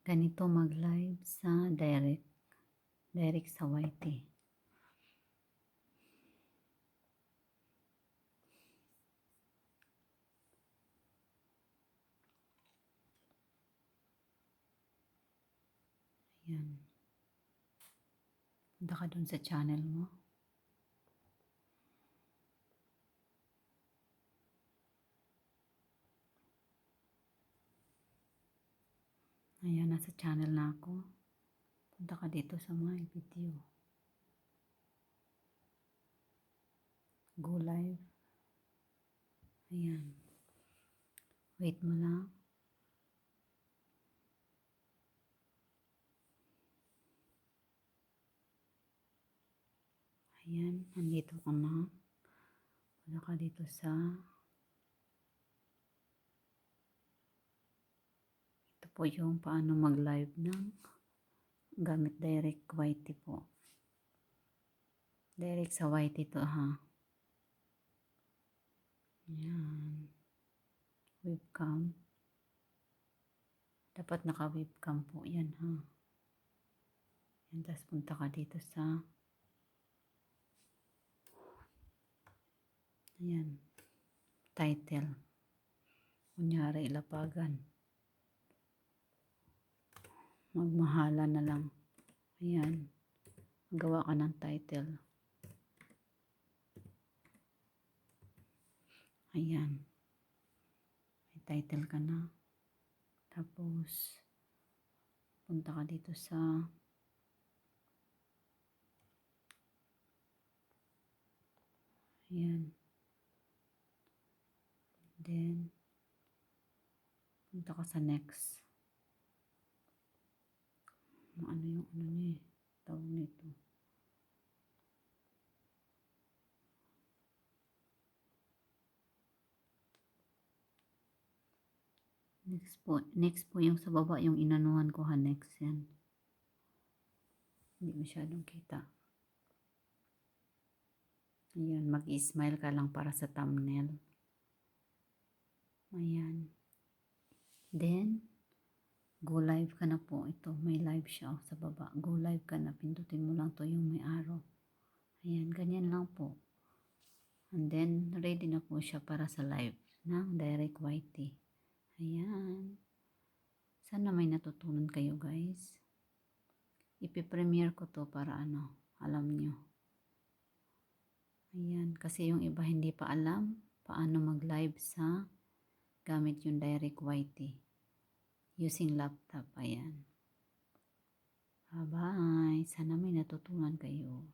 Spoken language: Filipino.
ganito mag-live sa direct sa YT. Ayan. Punta ka dun sa channel mo. Ayan, nasa channel na ako. Punta ka dito sa my video. Go live. Ayan. Wait mo lang. Ayan, nandito ka na. Punta ka dito sa ito po yung paano mag-live ng gamit direct YT po. Direct sa YT to ha. Ayan. Webcam. Dapat naka-webcam po yan ha. Yan, tapos punta ka dito sa ayan. Title. Kunyari, Ilapagan. Magmahala na lang. Ayan. Gawa ka ng title. Ayan. May title ka na. Tapos, punta ka dito sa ayan. Then, punta ka sa next. Ano yung ano niya eh. Tawag nito. Next po yung sa baba, yung inanuhan ko ha, next yan. Hindi masyadong kita. Ayan, mag-smile ka lang para sa thumbnail. Ayan. Then, go live ka na po. Ito, may live siya sa baba. Go live ka na. Pindutin mo lang to yung may arrow. Ayan, ganyan lang po. And then, ready na po siya para sa live ng direct YT. Ayan. Sana may natutunan kayo guys. Ipipremiere ko to para ano, alam nyo. Ayan, kasi yung iba hindi pa alam paano mag-live sa gamit yung direct YT. Using laptop, ayan. Bye-bye. Sana may natutunan kayo.